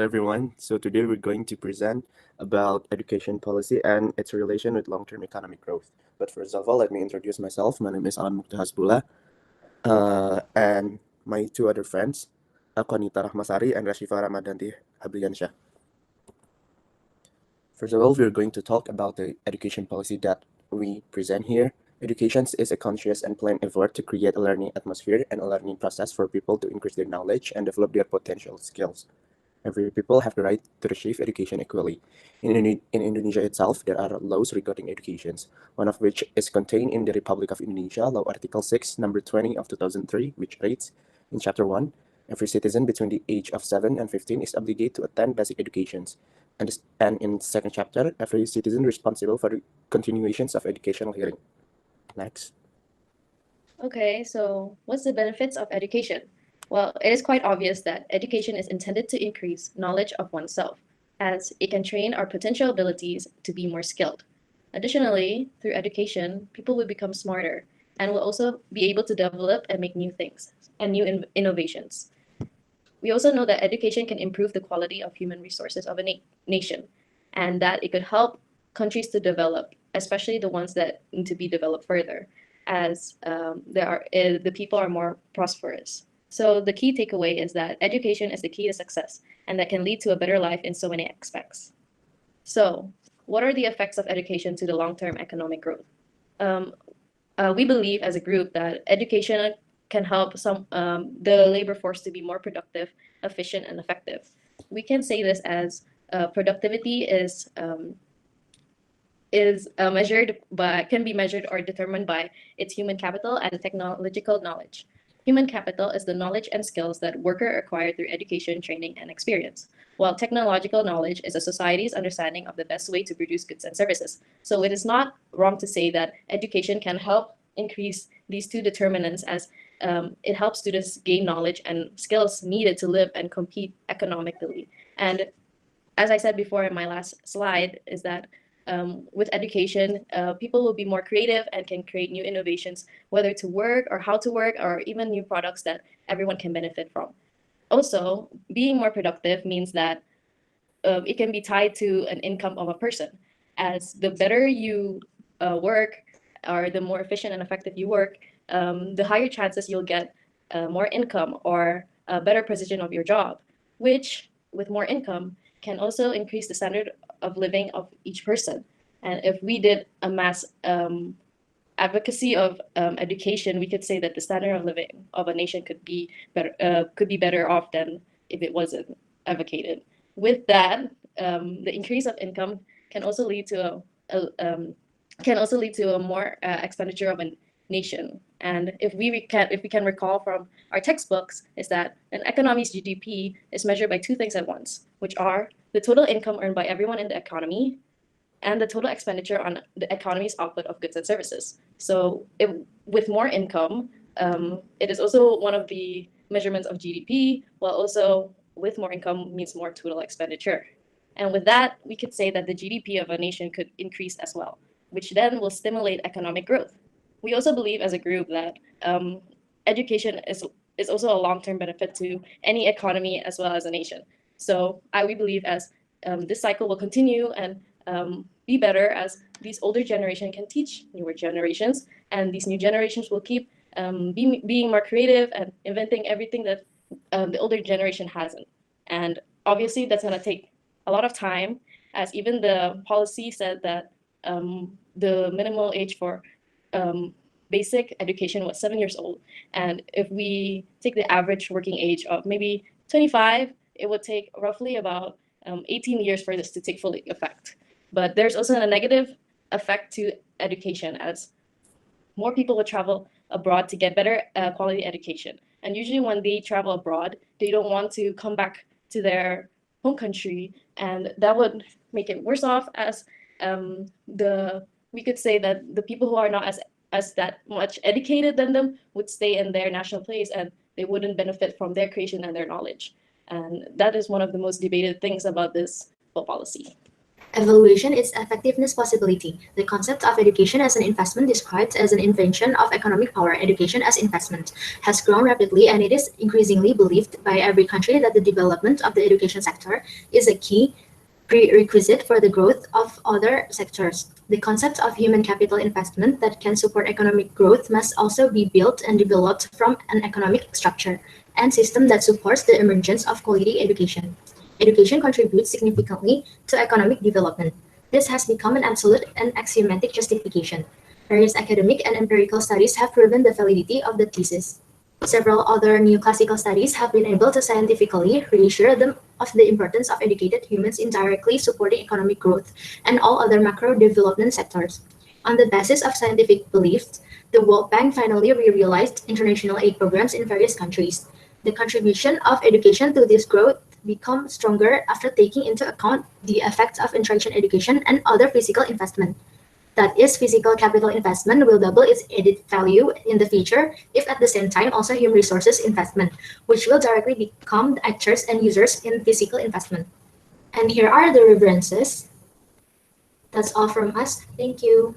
everyone. So today we're going to present about education policy and its relation with long-term economic growth. But first of all, let me introduce myself. My name is Allan Hasbullah, and my two other friends, Qonita Rahmasari and Rashifa Ramadhanti Habriansyah. First of all, we're going to talk about the education policy that we present here. Education is a conscious and planned effort to create a learning atmosphere and a learning process for people to increase their knowledge and develop their potential skills. Every people have the right to receive education equally. In Indonesia itself, there are laws regarding education, one of which is contained in the Republic of Indonesia, Law Article 6, Number 20 of 2003, which reads, in Chapter 1, every citizen between the age of 7 and 15 is obligated to attend basic educations. And in the second chapter, every citizen responsible for the continuations of educational hearing. Next. Okay, so what's the benefits of education? Well, it is quite obvious that education is intended to increase knowledge of oneself, as it can train our potential abilities to be more skilled. Additionally, through education, people will become smarter and will also be able to develop and make new things and new innovations. We also know that education can improve the quality of human resources of a nation, and that it could help countries to develop, especially the ones that need to be developed further, as the people are more prosperous. So the key takeaway is that education is the key to success, and that can lead to a better life in so many aspects. So, what are the effects of education to the long-term economic growth? Um, we believe as a group that education can help the labor force to be more productive, efficient, and effective. We can say this as productivity is measured by can be measured or determined by its human capital and technological knowledge. Human capital is the knowledge and skills that worker acquire through education, training, and experience, while technological knowledge is a society's understanding of the best way to produce goods and services. So it is not wrong to say that education can help increase these two determinants as it helps students gain knowledge and skills needed to live and compete economically. And as I said before in my last slide, is that with education, people will be more creative and can create new innovations, whether to work or how to work, or even new products that everyone can benefit from. Also, being more productive means that it can be tied to an income of a person. As the better you work, or the more efficient and effective you work, the higher chances you'll get more income or a better position of your job, which, with more income, can also increase the standard of living of each person. And if we did a mass advocacy of education, we could say that the standard of living of a nation could be better off than if it wasn't advocated. With that, the increase of income can also lead to a more expenditure of a nation. And if we can recall from our textbooks, is that an economy's GDP is measured by two things at once, which are the total income earned by everyone in the economy and the total expenditure on the economy's output of goods and services. So with more income, it is also one of the measurements of GDP, while also with more income means more total expenditure. And with that, we could say that the GDP of a nation could increase as well, which then will stimulate economic growth. We also believe as a group that education is also a long-term benefit to any economy as well as a nation. So we believe as this cycle will continue and be better as these older generation can teach newer generations, and these new generations will keep being more creative and inventing everything that the older generation hasn't. And obviously, that's going to take a lot of time, as even the policy said that the minimal age for basic education was 7 years old. And if we take the average working age of maybe 25, it would take roughly about 18 years for this to take full effect. But there's also a negative effect to education, as more people would travel abroad to get better quality education. And usually when they travel abroad, they don't want to come back to their home country, and that would make it worse off, as the we could say that the people who are not as that much educated than them would stay in their national place, and they wouldn't benefit from their creation and their knowledge. And that is one of the most debated things about this policy. Evaluation is effectiveness possibility. The concept of education as an investment described as an invention of economic power, education as investment, has grown rapidly, and it is increasingly believed by every country that the development of the education sector is a key prerequisite for the growth of other sectors. The concept of human capital investment that can support economic growth must also be built and developed from an economic structure and system that supports the emergence of quality education. Education contributes significantly to economic development. This has become an absolute and axiomatic justification. Various academic and empirical studies have proven the validity of the thesis. Several other neoclassical studies have been able to scientifically reassure them of the importance of educated humans in directly supporting economic growth and all other macro development sectors. On the basis of scientific beliefs, the World Bank finally realized international aid programs in various countries. The contribution of education to this growth become stronger after taking into account the effects of interaction education and other physical investment. That is, physical capital investment will double its added value in the future if at the same time also human resources investment, which will directly become the actors and users in physical investment. And here are the references. That's all from us. Thank you.